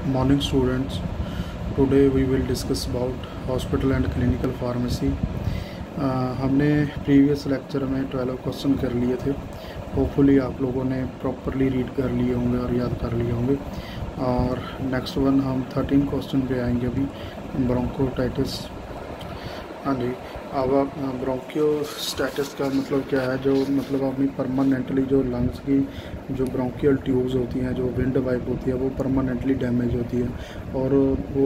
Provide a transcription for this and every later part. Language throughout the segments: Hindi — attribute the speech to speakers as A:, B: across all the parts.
A: Morning students, today we will discuss about hospital and clinical pharmacy. हमने प्रीवियस लेक्चर में 12 क्वेश्चन कर लिए थे. होपफुली आप लोगों ने प्रॉपरली रीड कर लिए होंगे और याद कर लिए होंगे. और नेक्स्ट वन हम 13 क्वेश्चन पे आएंगे अभी. ब्रोंकोटाइटिस. हाँ जी. अब ब्रोंकियोस्टैटिस का मतलब क्या है? जो मतलब अपनी परमानेंटली जो लंग्स की जो ब्रोंकियल ट्यूब्स होती हैं, जो विंड पाइप होती है, वो परमानेंटली डैमेज होती है और वो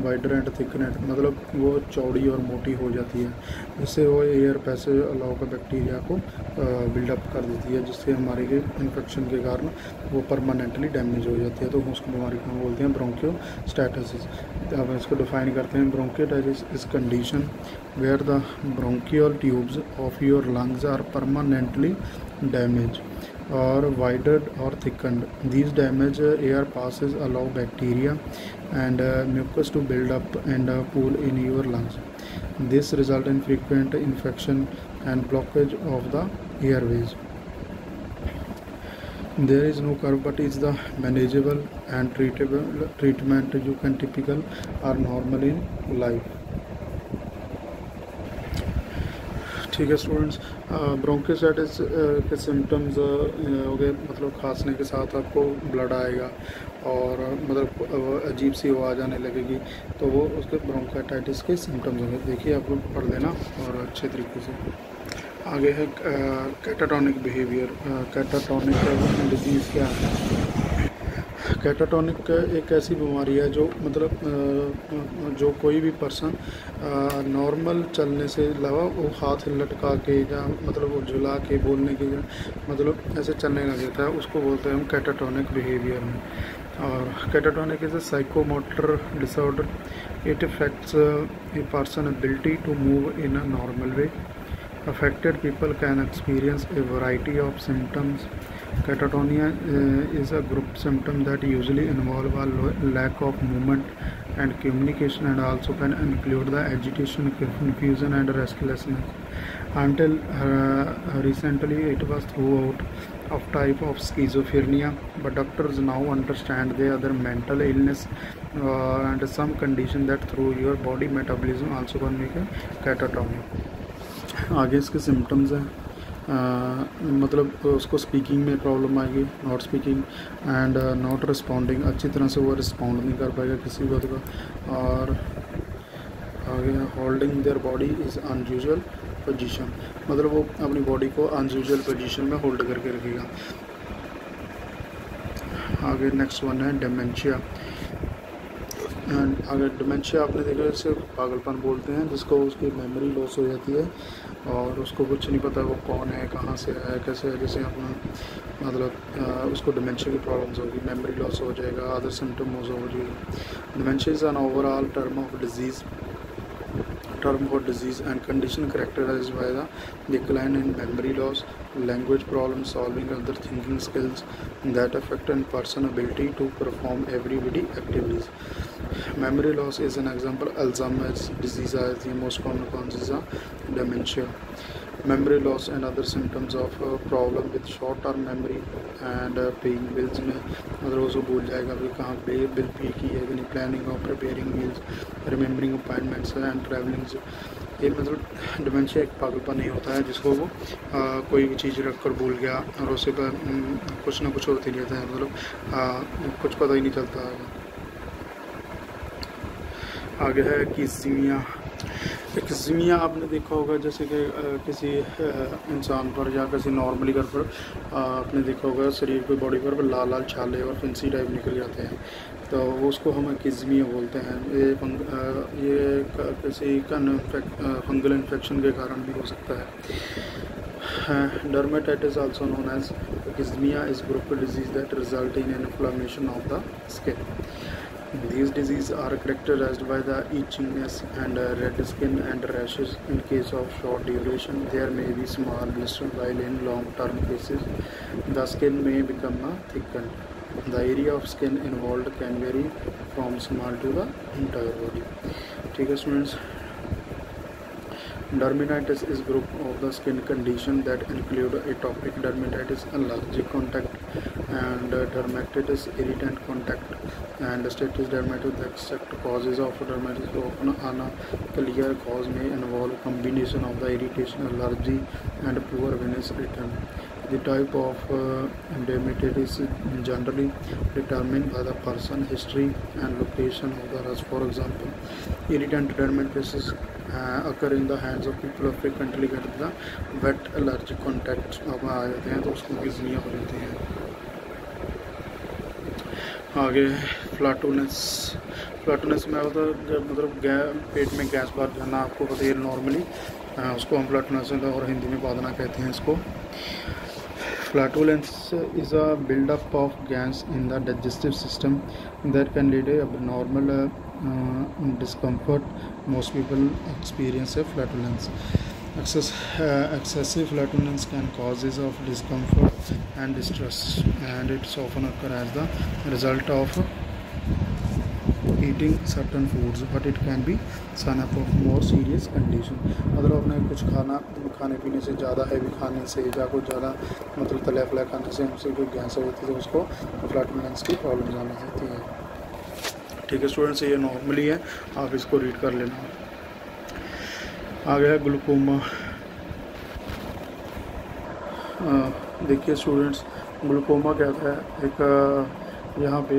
A: वाइडर एंड थिकनेट मतलब वो चौड़ी और मोटी हो जाती है, जिससे वो एयर पैसेज अलाउ का बैक्टीरिया को बिल्डअप कर देती है, जिससे हमारे के इन्फेक्शन के कारण वो परमानेंटली डैमेज हो जाती है. तो उसको बीमारी को हम बोलते हैं ब्रोंकियोस्टैटिस. अब इसको डिफाइन करते हैं. Bronchiolitis is condition where the bronchial tubes of your lungs are permanently damaged or widened or thickened. These damaged air passes allow bacteria and mucus to build up and pool in your lungs. This results in frequent infection and blockage of the airways. There is no cure, but is the manageable and treatable treatment you can typical or normal in life. ठीक है स्टूडेंट्स. ब्रोंकियोस्टैटिस के सिम्टम्स हो गए, मतलब खांसने के साथ आपको ब्लड आएगा और मतलब अजीब सी आवाज़ आने लगेगी, तो वो उसके ब्रोंकियोटाइटिस के सिम्टम्स होंगे. देखिए आप लोग पढ़ लेना और अच्छे तरीके से. आगे है कैटाटोनिक बिहेवियर. कैटाटोनिक डिजीज़ क्या है? कैटाटोनिक एक ऐसी बीमारी है जो मतलब जो कोई भी पर्सन नॉर्मल चलने से अलावा वो हाथ लटका के या मतलब वो झुला के बोलने के मतलब ऐसे चलने लग जाता है, उसको बोलते हैं हम कैटाटोनिक बिहेवियर में. और catatonic is a psychomotor disorder. It affects a person ability to move in a normal way. Affected people can experience a variety of symptoms. Catatonia is a group symptom that usually involve a lack of movement and communication, and also can include the agitation, confusion, and restlessness. Until recently, it was thought of type of schizophrenia, but doctors now understand the other mental illness and some condition that through your body metabolism also can make a catatonia. आगे इसके सिम्टम्स हैं. मतलब उसको स्पीकिंग में प्रॉब्लम आएगी, not speaking and not responding. अच्छी तरह से वो रिस्पॉन्ड नहीं कर पाएगा किसी बात का. और आगे holding their body is unusual position, मतलब वो अपनी बॉडी को अनयूजुअल पोजीशन में होल्ड करके रखेगा. आगे नेक्स्ट वन है डिमेंशिया. अगर डिमेंशिया आपने देखा जैसे पागलपन बोलते हैं, जिसको उसकी मेमोरी लॉस हो जाती है और उसको कुछ नहीं पता वो कौन है, कहाँ से है, कैसे है. जैसे अपना मतलब उसको डिमेंशिया की प्रॉब्लम्स होगी, मेमोरी लॉस हो जाएगा, अदर सिम्टम हो जाएगी. Dementia is an overall term for disease and condition characterized by the decline in memory loss, language problem solving, other thinking skills that affect a person's ability to perform everyday activities. Memory loss is an example. Alzheimer's disease is the most common causes of dementia. Memory loss and other symptoms of problem with short term memory and paying bills में मतलब उसको भूल जाएगा भी कहाँ पे बिल पे की है कि नहीं. Planning of preparing meals, remembering appointments and travelling. ये मतलब डिमेंशिया एक पागलपन नहीं होता है जिसको वो कोई भी चीज़ रख कर भूल गया और उसे पर कुछ ना कुछ होती रहता है, मतलब कुछ पता ही नहीं चलता है. आगे है किस्मिया. आपने देखा होगा जैसे कि किसी इंसान पर या किसी नॉर्मली घर पर आपने देखा होगा शरीर पे बॉडी पर लाल लाल छाले और फिंसी टाइप निकल जाते हैं, तो उसको हम किस्मिया बोलते हैं. ये किसी फंगल इन्फेक्शन के कारण भी हो सकता है. Dermatitis also known as eczema is group disease that result in inflammation of the skin. These diseases are characterized by the itchiness and red skin and rashes. In case of short duration, there may be small blisters, while in long-term cases, the skin may become thickened. The area of skin involved can vary from small to the entire body. ठीक है students. Dermatitis is group of the skin condition that include atopic dermatitis, allergic contact, and dermatitis, irritant contact, and status dermatitis. The exact causes of dermatitis often unclear. Cause may involve combination of the irritation, allergy, and poor venous return. The type of dermatitis is generally determined by the person, history, and location of the rash. For example, irritant dermatitis occur in the hands of people who frequently get the wet allergic contact अब आ जाते हैं तो उसको गिजनियाँ हो जाती हैं। आगे फ्लैटूनेस में होता है जब मतलब पेट में गैस भर जाना, आपको पता है नॉर्मली उसको हम फ्लैटूनेस और हिंदी में बादना कहते हैं इसको। Flatulence is a build-up of gas in the digestive system that can lead to abnormal discomfort. Most people experience a flatulence. Excessive flatulence can causes of discomfort and distress, and it's often occur as the result of eating certain foods, but it can be sign up of more serious condition. मतलब अपने कुछ खाने पीने से ज़्यादा हैवी खाने से या कुछ ज़्यादा मतलब तला फला खाने से हमसे कोई गैस हो जाती है तो उसको फ्लैटुलेंस की प्रॉब्लम आने जाती है। ठीक है स्टूडेंट्स, ये नॉर्मली है, आप इसको रीड कर लेना। आगे है ग्लूकोमा। देखिए स्टूडेंट्स, ग्लूकोमा क्या है, एक यहाँ पे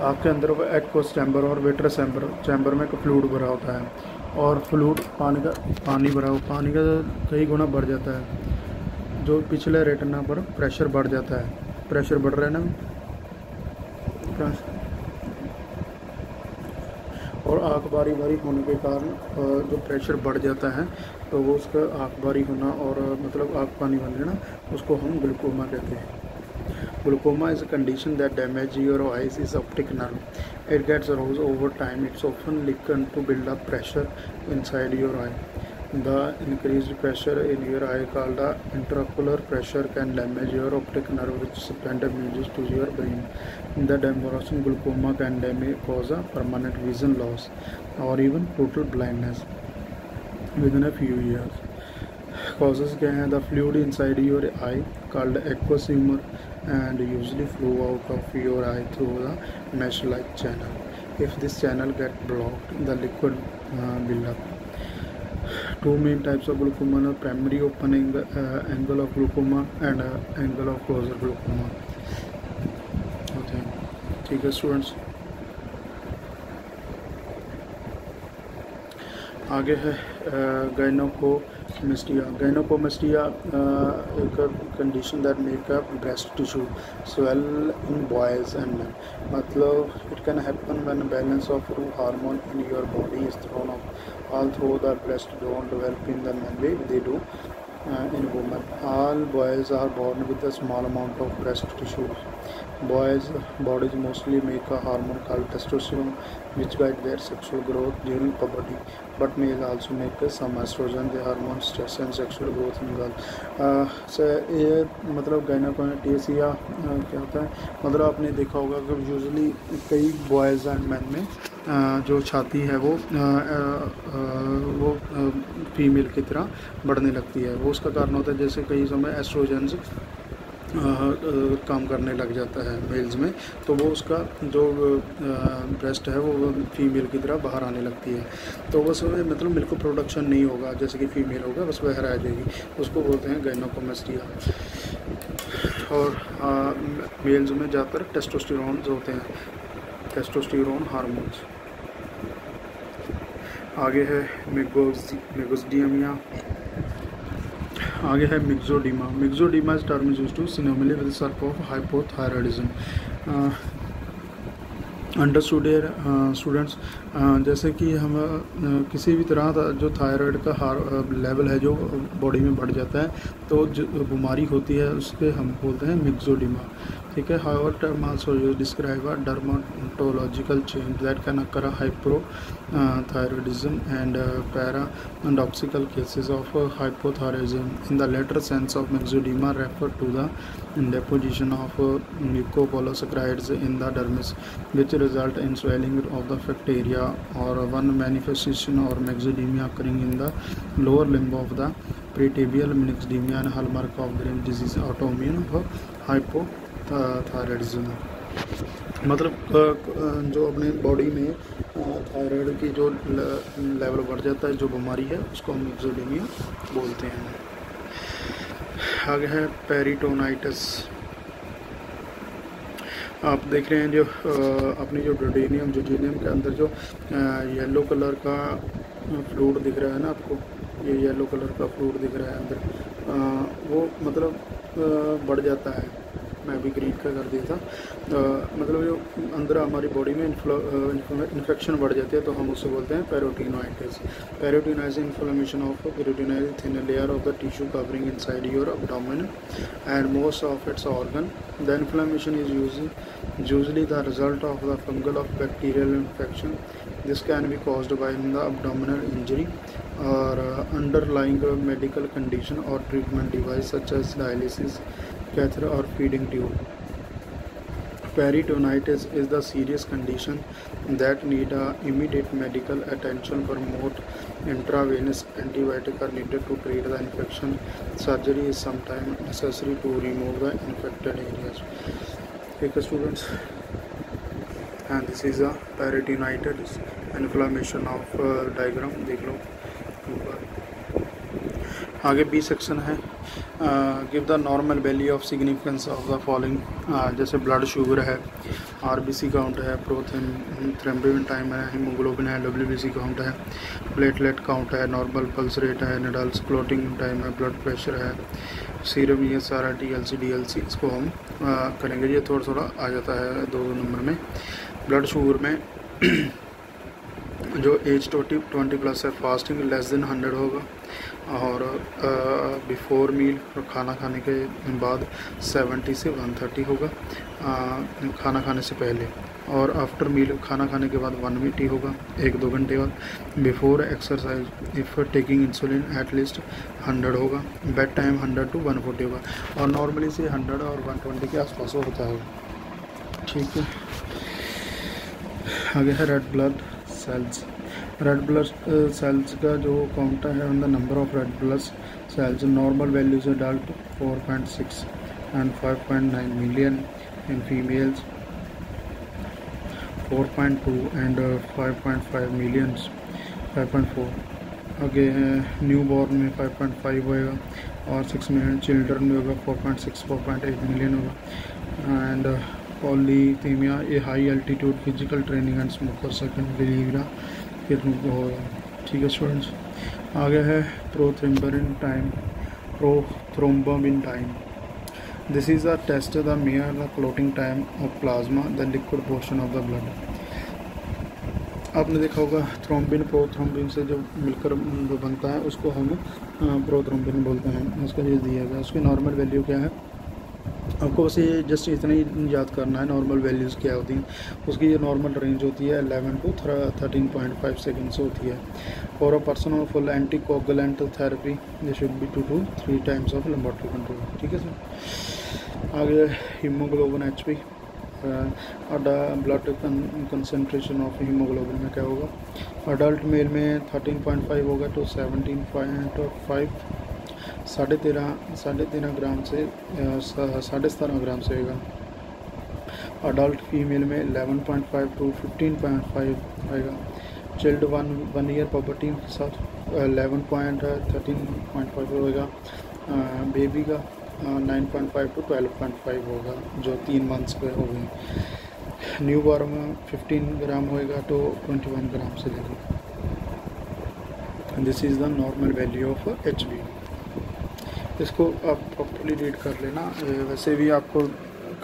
A: आपके अंदर एक्वस चैम्बर और वेट्रस चैम्बर में एक फ्लूइड भरा होता है, और फ्लूइड पानी भरा हो, पानी का कई गुना बढ़ जाता है, जो पिछले रेटिना पर प्रेशर बढ़ जाता है। प्रेशर बढ़ रहा है ना, और आँख बारी होने के कारण जो प्रेशर बढ़ जाता है तो वो उसका आँख बारी होना और मतलब आँख पानी बन जाना, उसको हम ग्लूकोमा कहते हैं। Glaucoma is a condition that damages your eyes is optic nerve. It gets worse over time. It's often likened to build up pressure inside your eye. The increased pressure in your eye, called the intraocular pressure, can damage your optic nerve, which sends images to your brain. The damaging glaucoma can cause a permanent vision loss or even total blindness within a few years. Causes क्या हैं? The fluid inside your eye, called aqueous humor, and usually flow out of your eye through the mesh-like channel. If this channel gets blocked, the liquid build up. Two main types of glaucoma are primary open angle of glaucoma and angle of closure glaucoma. Okay, ठीक है स्टूडेंट्स। आगे है गायनोकोमेस्टिया एक condition that make a breast tissue swell in boys and men. मतलब it can happen when balance of hormone in your body is thrown off. Although the breast don't develop in the men way they do in women. All boys are born with a small amount of breast tissue. Boys' bodies mostly make a hormone called testosterone, which guide their sexual growth during puberty. But males also make some estrogen, the hormone stress and sexual growth in girls. ये मतलब गायनोकोमेस्टिया क्या होता है, मतलब आपने देखा होगा कि यूजुअली कई बॉयज़ एंड मैन में जो छाती है वो फीमेल की तरह बढ़ने लगती है। वो उसका कारण होता है जैसे कई समय एस्ट्रोजेंस काम करने लग जाता है मेल्स में, तो वो उसका जो ब्रेस्ट है वो फीमेल की तरह बाहर आने लगती है। तो बस मतलब मिल्क प्रोडक्शन नहीं होगा जैसे कि फीमेल होगा, बस वह रह जाएगी, उसको बोलते हैं गायनोकोमेस्टिया। और मेल्स में ज़्यादातर टेस्टोस्टेरोन होते हैं, टेस्टोस्टेरोन हार्मोन्स। आगे है मेगोस्डियमिया। आगे है मिक्सोडीमा। मिक्सोडीमा इस term is used to synonymously with severe of hypothyroidism. Understood students, जैसे कि हम किसी भी तरह का जो थायराइड का लेवल है जो बॉडी में बढ़ जाता है तो जो बीमारी होती है उसके हम बोलते हैं मिक्सोडीमा। ठीक है, however term also describe a dermatological change that can occur hypothyroidism and paradoxical cases of hypothyroidism. In the latter sense of myxedema refer to the deposition of mucopolysaccharides in the dermis, which result in swelling of the bacteria, or one manifestation or myxedema occurring in the lower limb of the pretibial myxedema and hallmark of Graves' disease, autoimmune hypothyroidism. मतलब जो अपने बॉडी में थायराइड की जो लेवल बढ़ जाता है, जो बीमारी है, उसको हम एक्सोडेमिया बोलते हैं। आगे है पेरिटोनाइटिस। आप देख रहे हैं जो अपनी जो डोडेनियम जोजेनियम के अंदर जो येलो कलर का फ्लूइड दिख रहा है ना आपको, ये येलो कलर का फ्लूइड दिख रहा है अंदर, वो मतलब बढ़ जाता है। मैं अभी ग्रीन का कर दिया था। मतलब जो अंदर हमारी बॉडी में इन्फेक्शन बढ़ जाती है तो हम उससे बोलते हैं peritonitis. Peritonitis inflammation of peritoneum thin layer of the tissue covering inside your abdomen and most of its organ. The inflammation is usually the result of the fungal or bacterial infection. This can be caused by the abdominal injury or underlying medical condition or treatment device such as dialysis, catheter or feeding tube. Peritonitis is the serious condition that need immediate medical attention. For most, intravenous antibiotics are needed to treat the infection. Surgery is sometimes necessary to remove the infected areas. Okay, students, and this is a peritonitis inflammation of diagram. देख लो ऊपर। आगे बी सेक्शन है, give the normal value of significance of the following. जैसे ब्लड शुगर है, आरबीसी काउंट है, प्रोथ्रोम्बिन टाइम है, हीमोग्लोबिन है, डब्ल्यूबीसी काउंट है, प्लेटलेट काउंट है, नॉर्मल पल्स रेट है, निडल्स क्लोटिंग टाइम है, ब्लड प्रेशर है, सीरम, ये सारा टीएलसी डीएलसी इसको हम करेंगे। ये थोड़ा थोड़ा आ जाता है 2 नंबर में। ब्लड शुगर में जो एज 20 प्लस है, फास्टिंग लेस देन 100 होगा, और बिफोर मील खाना खाने के बाद 70 से 130 होगा खाना खाने से पहले, और आफ्टर मील खाना खाने के बाद 180 होगा 1-2 घंटे बाद। Before exercise if taking insulin at least 100 होगा। बेड टाइम 100 to 140 होगा, और नॉर्मली से 100 और 120 के आसपास होता है। ठीक है, आगे है red blood sales. Red blood sales का जो काउंट है on the number of red blood sales, normal values adult 4.6 and 5.9 million, in females 4.2 and 5.5 millions, 5.4। आगे न्यू बॉर्न में 5.5 होएगा, और 6 मिलियन चिल्ड्रन में होगा 4.6 4.8 मिलियन होगा। And polycythaemia, a high altitude physical training and smoker second delivery फिर होगा। ठीक है स्टूडेंट्स, आगे है prothrombin time. This is a test the measure the clotting time of plasma the liquid portion of the blood. आपने देखा होगा थ्रोम्बिन प्रोथ्रोम्बिन से जो मिलकर जो बनता है उसको हम प्रोथ्रोम्बिन बोलते हैं। उसका ये दिया गया, उसकी नॉर्मल वैल्यू क्या है, आपको बस ये जस्ट इतना ही याद करना है नॉर्मल वैल्यूज़ क्या होती हैं। उसकी ये नॉर्मल रेंज होती है 11 to 13.5 सेकेंड्स होती है। For a person on full anti coagulant therapy they should be 2 to 3 times of laboratory control. ठीक है सर, आगे haemoglobin HP, blood concentration of haemoglobin में क्या होगा। अडल्ट मेल में 13.5 होगा to 17.5, 13.5 ग्राम से 17.5 ग्राम से होगा। अडल्ट फीमेल में 11.5 to 15.5 आएगा। चिल्ड 1 ईयर पबर्टी के साथ 11.13.5 होगा। बेबी का 9.5 to 12.5 होगा, जो 3 मंथ्स पे हो गई। न्यू बॉर्न में 15 ग्राम होएगा तो 21 ग्राम से लेकर। This is the normal value of HB। इसको आप प्रॉपर्ली रीड कर लेना। वैसे भी आपको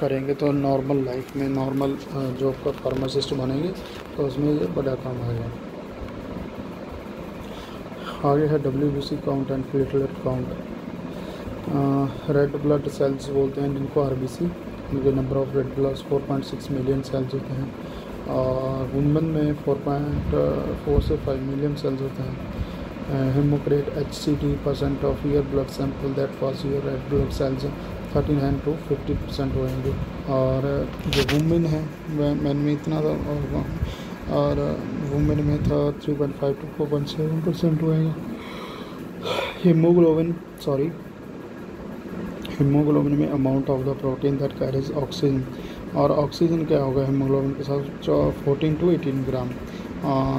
A: करेंगे तो नॉर्मल लाइफ में नॉर्मल जो आपका फार्मासिस्ट बनेंगे तो उसमें ये बड़ा काम आएगा। आगे है WBC count and platelet count. Red blood cells बोलते हैं जिनको RBC, उनके number of red blood 4.6 million cells होते हैं, और वुमेन में 4.4 से 5 मिलियन सेल्स होते हैं। हेमोक्रेट HCT% of your blood sample that pass your red blood sales 39 to 50% होंगे। और जो वुमेन है मैन में इतना था और वुमेन में था 3.5 to 4.7% होएगा। हीमोग्लोबिन में amount of the protein that carries oxygen और ऑक्सीजन क्या होगा हीमोग्लोबिन के साथ 14 to 18 ग्राम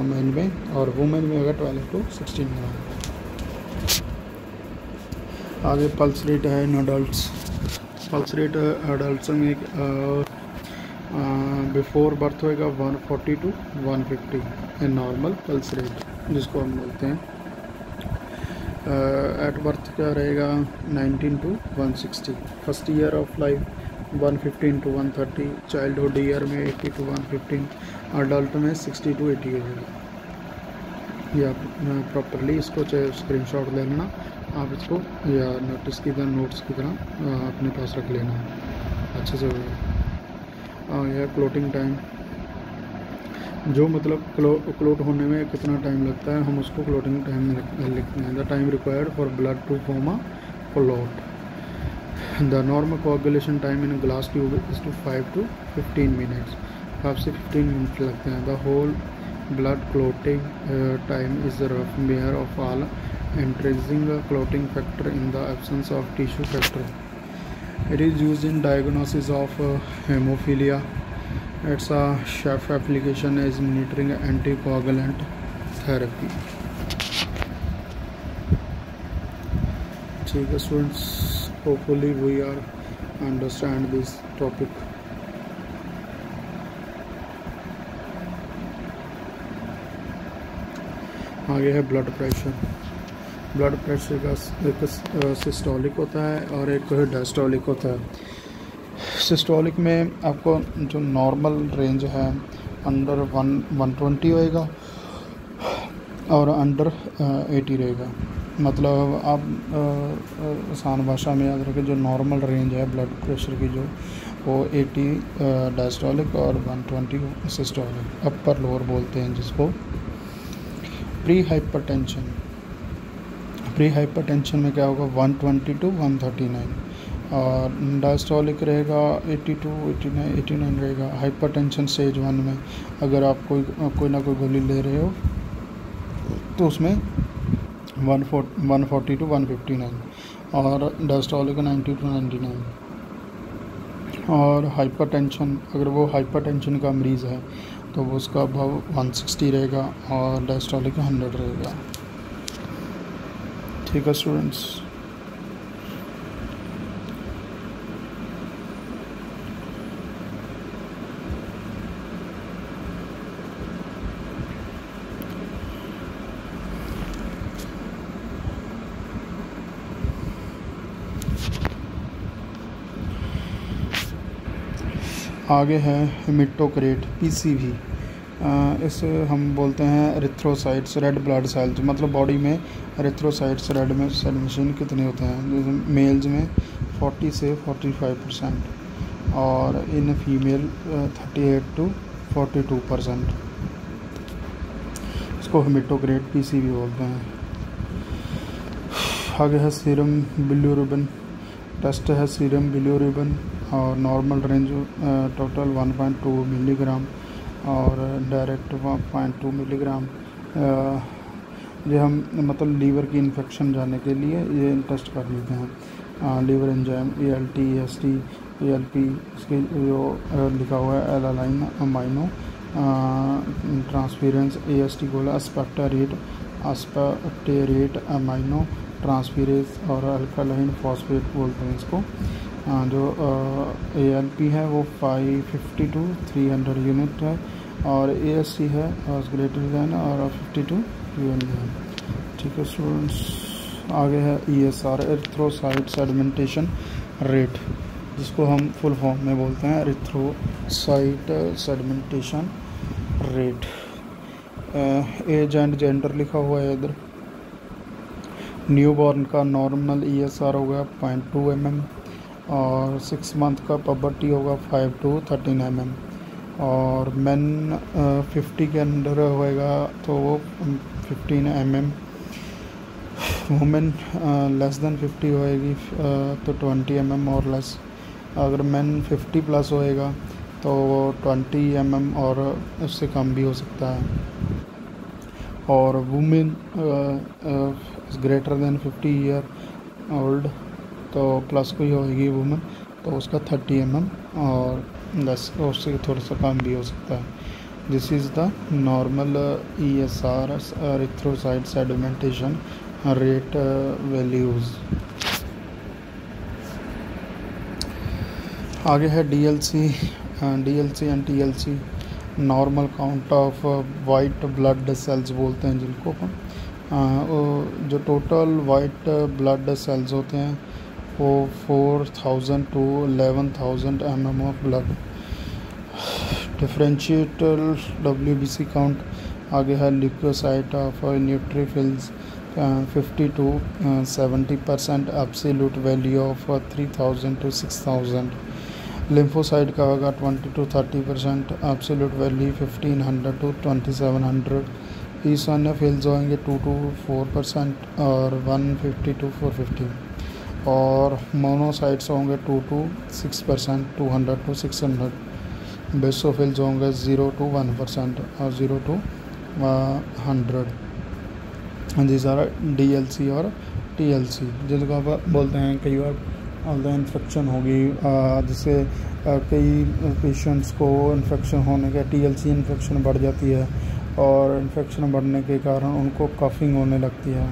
A: मेन में, और वुमेन में होगा 12 to 16 ग्राम। आगे पल्स रेट है इन अडल्ट्स। पल्स रेट अडल्ट्स में बिफोर बर्थ होएगा 140 to 150 in normal pulse rate जिसको हम बोलते हैं। एट बर्थ क्या रहेगा 19 to 160। First year of life 115 to 130। Childhood year में 80 to 115। अडल्ट में 60 to 80 रहेगा। या प्रॉपरली इसको चाहे स्क्रीनशॉट ले लेना आप इसको, या नोटिस की तरह नोट्स की तरह अपने पास रख लेना अच्छे से होगा। यह क्लोटिंग टाइम, जो मतलब क्लोट होने में कितना टाइम लगता है हम उसको क्लोटिंग टाइम में लिखते हैं। The time required for blood to form a clot. The normal coagulation time in glass tube is two 5 to 15 minutes. 5 से 15 मिनट लगते हैं। द होल blood clotting time is the rough measure of all increasing clotting factor in the absence of tissue factor. It is used in diagnosis of hemophilia. It's a chef application as monitoring anticoagulant therapy. ठीक है students, hopefully we are understand this topic. आगे है ब्लड प्रेशर। ब्लड प्रेशर का एक सिस्टोलिक होता है और एक डायस्टोलिक होता है। सिस्टोलिक में आपको जो नॉर्मल रेंज है अंडर 120 होएगा और अंडर 80 रहेगा। मतलब आप आसान भाषा में याद रखें, जो नॉर्मल रेंज है ब्लड प्रेशर की जो वो 80 डायस्टोलिक और 120 सिस्टोलिक, अपर लोअर बोलते हैं जिसको। प्री हाइपरटेंशन में क्या होगा 120 to 139, और डायस्टोलिक रहेगा 80 to 89 रहेगा। हाइपरटेंशन स्टेज 1 में अगर आप कोई ना कोई गोली ले रहे हो तो उसमें 140 to 159, और डायस्टोलिक 90 to 99। और हाइपरटेंशन, अगर वो हाइपरटेंशन का मरीज़ है तो वो उसका भाव 160 रहेगा और डायस्टोलिक 100 रहेगा। ठीक है स्टूडेंट्स। आगे है हेमेटोक्रेट PCV। इसे हम बोलते हैं एरिथ्रोसाइट्स रेड ब्लड सेल्स। मतलब बॉडी में एरिथ्रोसाइट्स रेड में सेल मशीन कितने होते हैं, जैसे मेल्स में 40 से 45% और इन फीमेल 38 to 42%। इसको हेमेटोक्रेट PCV बोलते हैं। आगे है सीरम बिलिरुबिन टेस्ट है। सीरम बिलिरुबिन और नॉर्मल रेंज टोटल 1.2 मिलीग्राम और डायरेक्ट 1.2 मिलीग्राम। ये हम मतलब लीवर की इन्फेक्शन जानने के लिए ये टेस्ट कर लेते हैं। Liver enzyme ALT AST ALP, इसके जो लिखा हुआ है एलालाइन अमाइनो ट्रांसफेरेंस AST बोला अस्पार्टेरेट अमाइनो ट्रांसफेरेज और अल्कालाइन फॉस्फेट बोलते हैं इसको। जो ALP है वो 550 to 300 यूनिट है और AST है ग्रेटर दैन और 50 to 300। ठीक है स्टूडेंट्स। आगे है ESR एरिथ्रोसाइट सेडिमेंटेशन रेट, जिसको हम फुल फॉर्म में बोलते हैं erythrocyte sedimentation rate. Age and gender लिखा हुआ है इधर। न्यूबॉर्न का नॉर्मल ESR होगा 0.2 mm और 6 मंथ का पबर्टी होगा 5 to 13 mm और मेन 50 के अंडर होएगा तो वो 15 mm। वुमेन लेस देन 50 होएगी तो 20 mm और लेस। अगर मेन 50 प्लस होएगा तो 20 mm और उससे कम भी हो सकता है। और women greater than 50 year old तो प्लस कोई होएगी वुमेन तो उसका 30 mm और बस उससे थोड़ा सा कम भी हो सकता है। This is the normal ESR erythrocyte sedimentation rate values. आगे है DLC and TLC, normal count of white blood cells बोलते हैं जिनको अपन। जो टोटल वाइट ब्लड सेल्स होते हैं वो 4000 to 11,000 mm of blood. Differential WBC count. आगे है leukocyte of neutrophils 50 to 70% absolute value of 3000 to 6000। Lymphocyte का होगा 20 to 30% absolute value 1500 to 2700। Eosinophils होंगे 2 to 4% और 150 to 450। और मोनोसाइट्स होंगे 2 to 6%, 200 to 600। बेसोफिल्स होंगे 0 to 1% और 0 to 100। दिस आर DLC और TLC, जिसको आप बोलते हैं कई बार इन्फेक्शन होगी, जिससे कई पेशेंट्स को इन्फेक्शन होने का TLC इन्फेक्शन बढ़ जाती है और इन्फेक्शन बढ़ने के कारण उनको कफिंग होने लगती है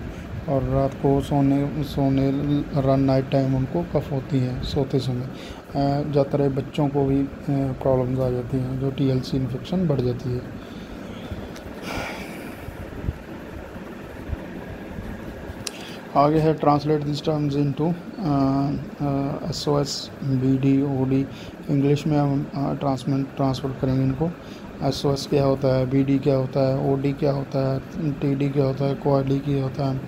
A: और रात को सोने नाइट टाइम उनको कफ होती है सोते समय। ज़्यादातर बच्चों को भी प्रॉब्लम्स आ जाती हैं जो TLC इन्फेक्शन बढ़ जाती है। आगे है translate this terms into SOS BD OD। English में हम ट्रांसफर करेंगे इनको। SOS क्या होता है, BD क्या होता है, OD क्या होता है, TD क्या होता है, क्वाडी क्या होता है,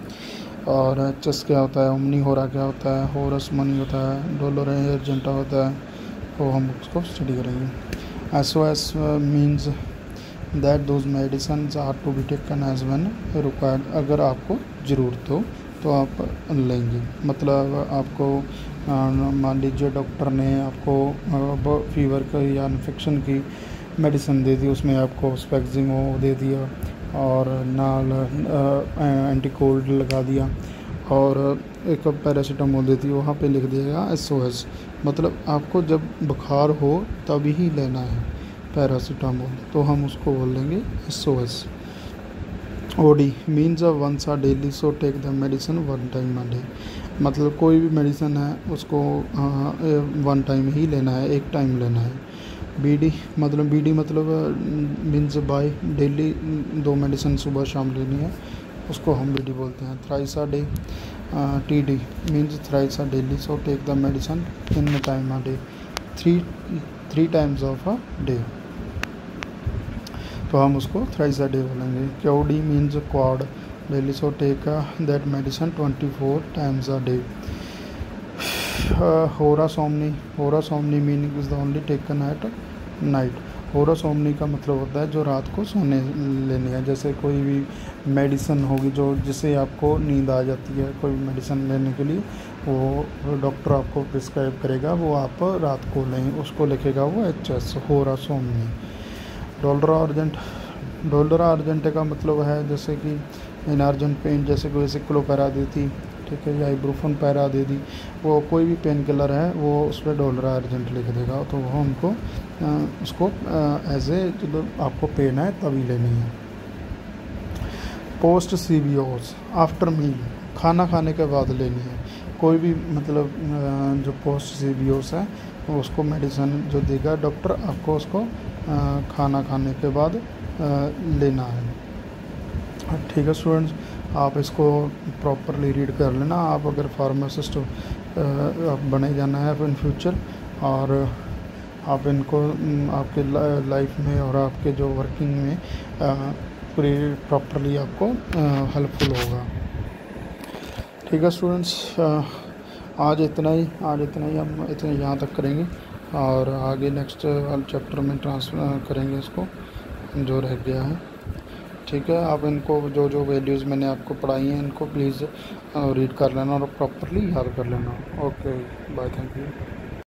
A: और HS क्या होता है, ओमनी होरा क्या होता है, होरस मनी होता है, डोलर अर्जेंटा होता है। तो हम उसको स्टडी करेंगे। SOS means that those medicines are to be taken as when required. अगर आपको ज़रूरत हो तो आप लेंगे। मतलब आपको मान लीजिए डॉक्टर ने आपको फीवर का या इन्फेक्शन की मेडिसिन दे दी, उसमें आपको स्पेक्जिंग दे दिया और नाल एंटी कोल्ड लगा दिया और एक पैरासीटामोल दे दी, वहाँ पे लिख दिएगा SOS। मतलब आपको जब बुखार हो तभी ही लेना है पैरासीटामोल, तो हम उसको बोल लेंगे SOS। OD means once a daily, so take the medicine 1 time a day. मतलब कोई भी मेडिसिन है उसको 1 टाइम ही लेना है, 1 टाइम लेना है। BD मतलब मीन्स बाय डेली 2 मेडिसिन सुबह शाम लेनी है, उसको हम BD बोलते हैं। Thrice a day. TD means thrice a daily, so take the medicine in time a day, 3 times of a day, तो हम उसको थ्राइस अ डे बोलेंगे। QD means quad daily, so take that medicine 24 times a day. होरा सोमनी meaning is the only taken at night. होरा सोमनी का मतलब होता है जो रात को सोने लेनी है। जैसे कोई भी मेडिसिन होगी जो जिससे आपको नींद आ जाती है, कोई भी मेडिसिन लेने के लिए वो डॉक्टर आपको प्रिस्क्राइब करेगा, वो आप रात को लें, उसको लिखेगा वो HS, होरा सोमनी। डोलरा अर्जेंट का मतलब है जैसे कि इन अर्जेंट पेन, जैसे कोई सिक्लोपैरा दी थी, ठीक है, या इब्रूफन पैरा दे दी, वो कोई भी पेन किलर है वो उस पर डोलरा अर्जेंट लिख देगा, तो वो हमको उसको एज ए जब आपको पेन है तभी लेनी है। पोस्ट CBOs आफ्टर मील, खाना खाने के बाद लेनी है। कोई भी मतलब जो पोस्ट CBOs है उसको मेडिसिन जो देगा डॉक्टर, आपको उसको खाना खाने के बाद लेना है। ठीक है स्टूडेंट्स, आप इसको प्रॉपरली रीड कर लेना। आप अगर फार्मासिस्ट बने जाना है इन फ्यूचर, और आप इनको आपके लाइफ में और आपके जो वर्किंग में पूरी प्रॉपरली आपको हेल्पफुल होगा। ठीक है स्टूडेंट्स, आज इतना ही हम इतने यहाँ तक करेंगे और आगे नेक्स्ट वाले चैप्टर में ट्रांसफर करेंगे इसको जो रह गया है। ठीक है, आप इनको जो वैल्यूज़ मैंने आपको पढ़ाई हैं इनको प्लीज़ रीड कर लेना और प्रॉपरली याद कर लेना। Okay bye, thank you.